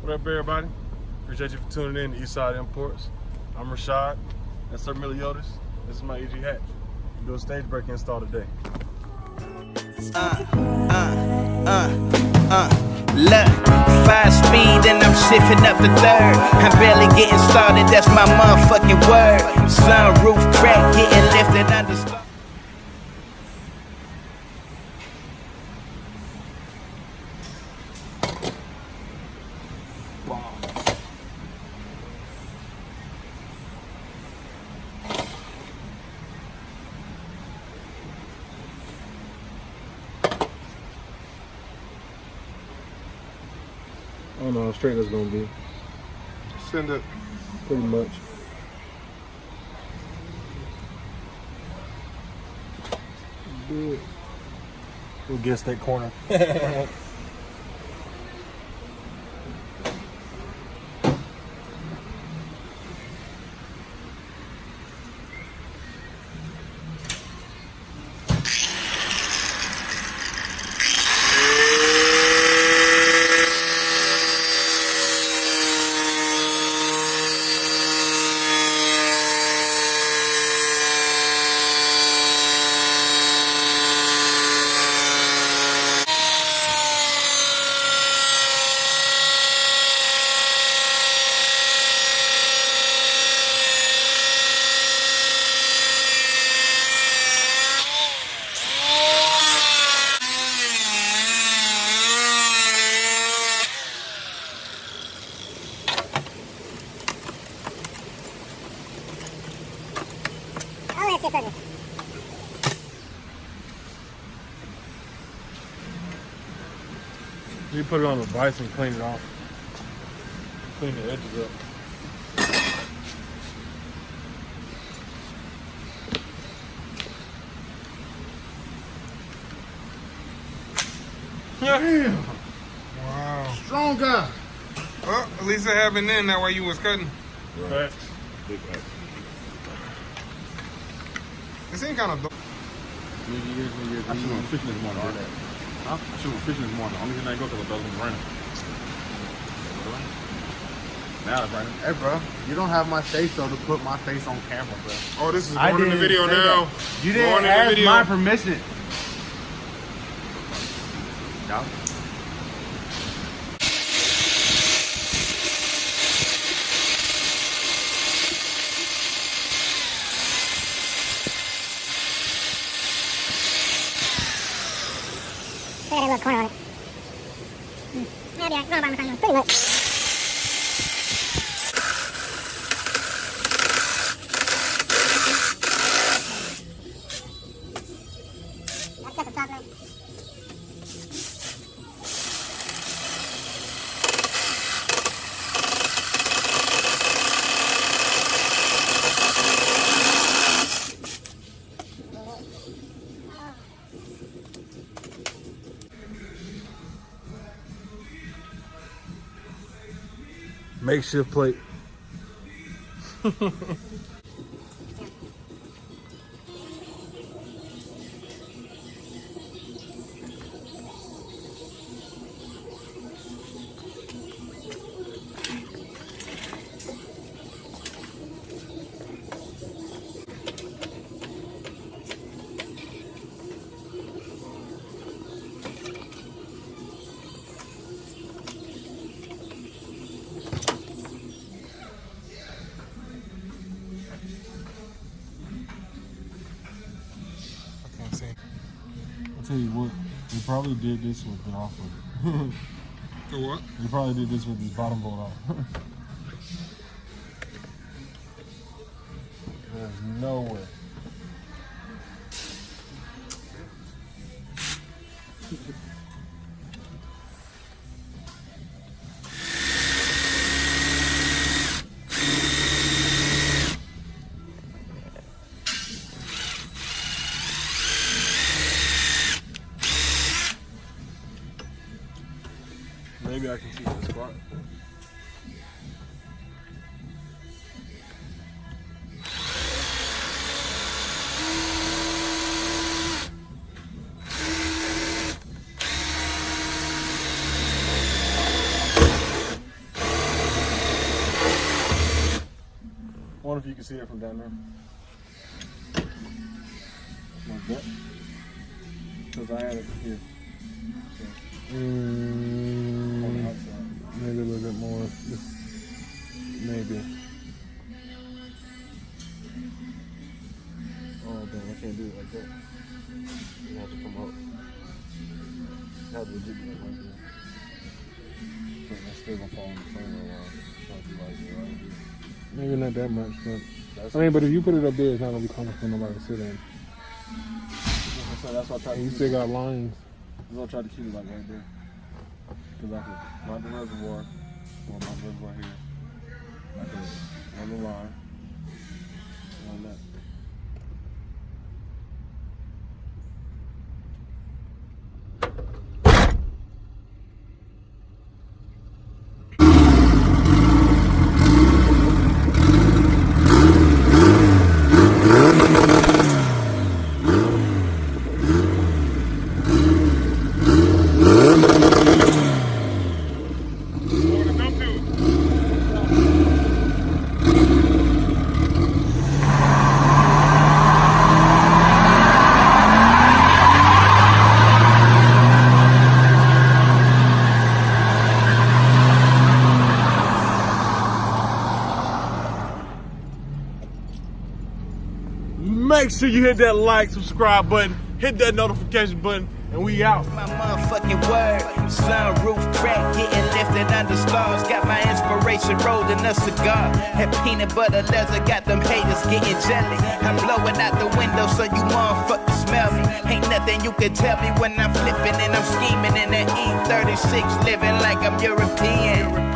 What up, everybody? Appreciate you for tuning in to Eastside Imports. I'm Rashad. That's Sir Meliodas. This is my EG hat. I'm doing a stage break install today. Look, 5 speed and I'm shifting up the third. I'm barely getting started, that's my motherfucking word. Sunroof crack, getting lifted under. I don't know how straight that's gonna be. Send it. Pretty much. Good. We'll guess that corner. You put it on the vise and clean it off. Clean the edges up. Damn. Wow. Strong guy. Well, at least it happened then, that way you was cutting. Right. Big facts. This ain't kind of dope. I should have fishing this morning. Huh? I should have fishing this morning. The only reason I go because it was raining. Now it's raining. Hey, bro, you don't have my say so to put my face on camera, bro. Oh, this is I going in the didn't video say now. that. You Going didn't in the ask video. my permission. No. I got a little corner on it. Maybe I don't know about my pretty much. That's just a top knife. Makeshift plate. I'll tell you what, they probably did this with it off of it. The what? They probably did this with this bottom bolt off. There's no way. Maybe I can teach the squat. can see it from down there. Like that. Because I had it here. So, on the outside. Maybe a little bit more. Maybe. Oh, damn, I can't do it like that. You have to come up. You have to legit be like right there. But that's still gonna fall on the frame or try to do like that right here. Maybe not that much, but That's I mean, but if you put it up there, it's not gonna be comfortable for nobody to sit in. that's why I try to And you keep still it. got lines. That's why I try to keep it like right there. Because I can run the reservoir, or my reservoir here. I can run the line, run that. Make sure you hit that like, subscribe button, hit that notification button, and we out. My motherfucking word. Sunroof crack, getting lifted under stars. Got my inspiration rolling a cigar. Had peanut butter leather, got them haters getting jelly. I'm blowing out the window so you motherfuckers smell me. Ain't nothing you can tell me when I'm flipping and I'm scheming in that E36, living like I'm European.